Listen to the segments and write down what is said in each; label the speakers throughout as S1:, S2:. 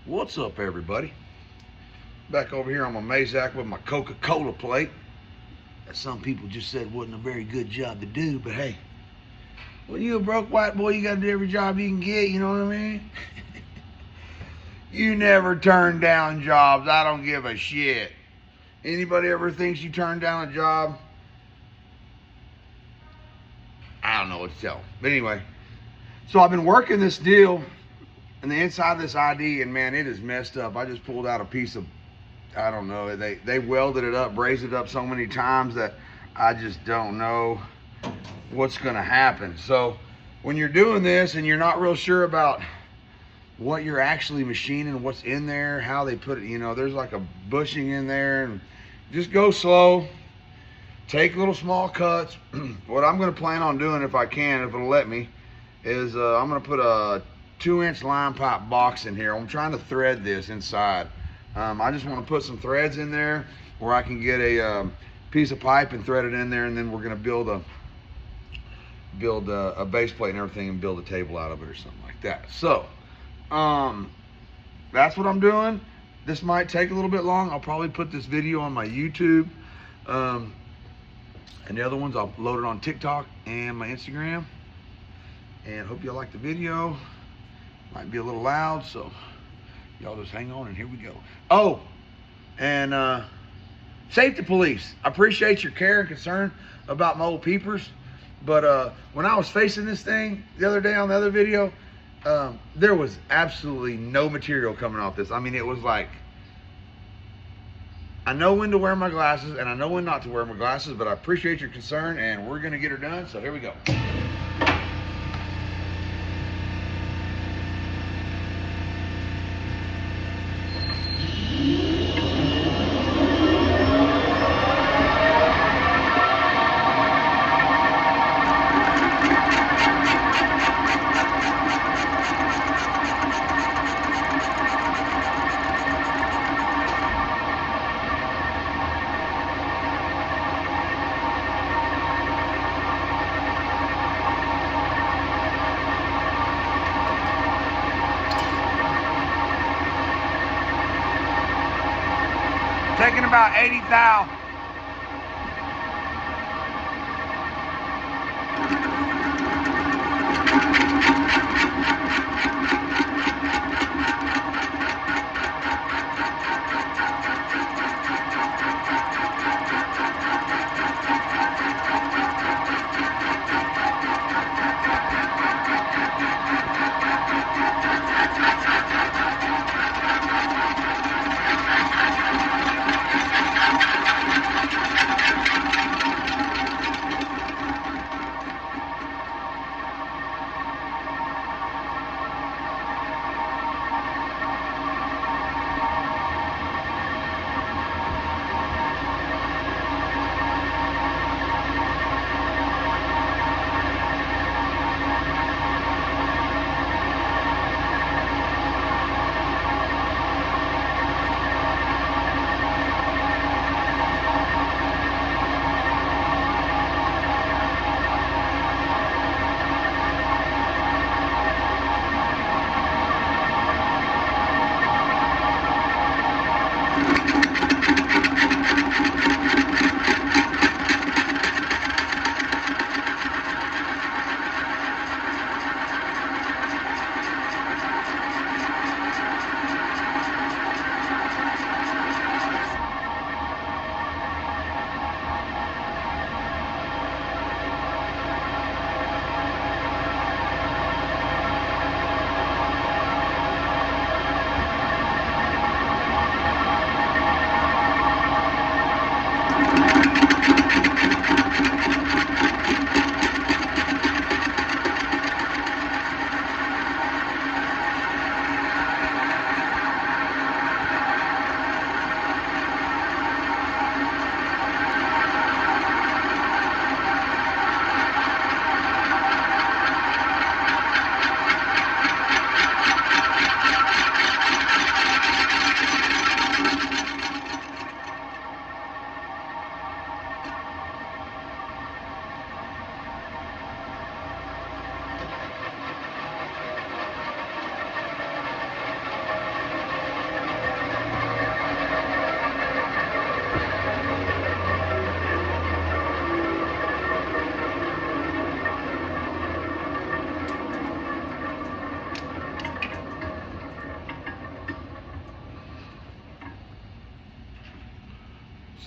S1: What's up, everybody? Back over here on my Mazak with my Coca-Cola plate. That some people just said wasn't a very good job to do, but hey, when you a broke white boy, you gotta do every job you can get, you know what I mean? You never turn down jobs. I don't give a shit. Anybody ever thinks you turn down a job? I don't know what to tell them. But anyway, so I've been working this deal and the inside of this ID, and man, it is messed up. I just pulled out a piece of, I don't know, they welded it up, brazed it up so many times that I just don't know what's gonna happen. So when you're doing this and you're not real sure about what you're actually machining, what's in there, how they put it, you know, there's like a bushing in there, and just go slow, take little small cuts. What I'm gonna plan on doing, if I can, if it'll let me, is I'm gonna put a 2-inch line pipe box in here. I'm trying to thread this inside. I just want to put some threads in there where I can get a piece of pipe and thread it in there, and then we're going to build a base plate and everything, and build a table out of it or something like that. So that's what I'm doing. This might take a little bit long. I'll probably put this video on my YouTube, and the other ones I'll load it on TikTok and my Instagram. And hope y'all like the video. Might be a little loud, so y'all just hang on, and here we go. Oh, and safety police, I appreciate your care and concern about my old peepers, but when I was facing this thing the other day on the other video, there was absolutely no material coming off this. I mean, it was like, I know when to wear my glasses and I know when not to wear my glasses, but I appreciate your concern, and we're gonna get her done, so here we go. Taking about 80 thou.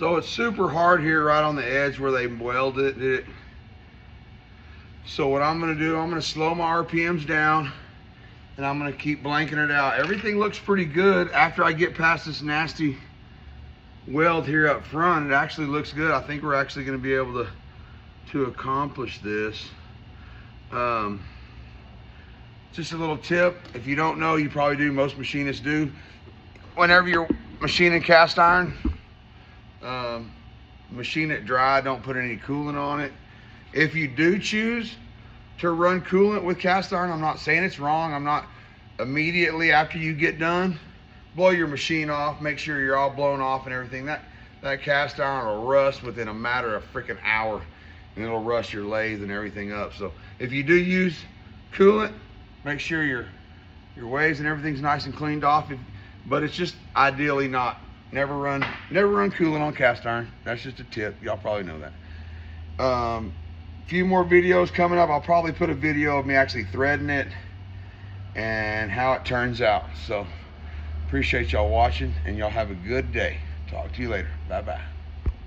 S1: So it's super hard here right on the edge where they welded it. So what I'm gonna do, I'm gonna slow my RPMs down and I'm gonna keep blanking it out. Everything looks pretty good after I get past this nasty weld here up front. It actually looks good. I think we're actually gonna be able to accomplish this. Just a little tip, if you don't know, you probably do, most machinists do. Whenever you're machining cast iron, machine it dry, don't put any coolant on it. If you do choose to run coolant with cast iron, I'm not saying it's wrong. I'm not immediately after you get done, blow your machine off, make sure you're all blown off and everything. That cast iron will rust within a matter of freaking hour, and it'll rust your lathe and everything up. So if you do use coolant, make sure your waves and everything's nice and cleaned off. But it's just ideally not. Never run coolant on cast iron. That's just a tip. Y'all probably know that. Few more videos coming up. I'll probably put a video of me actually threading it and how it turns out. So appreciate y'all watching, and y'all have a good day. Talk to you later. Bye bye.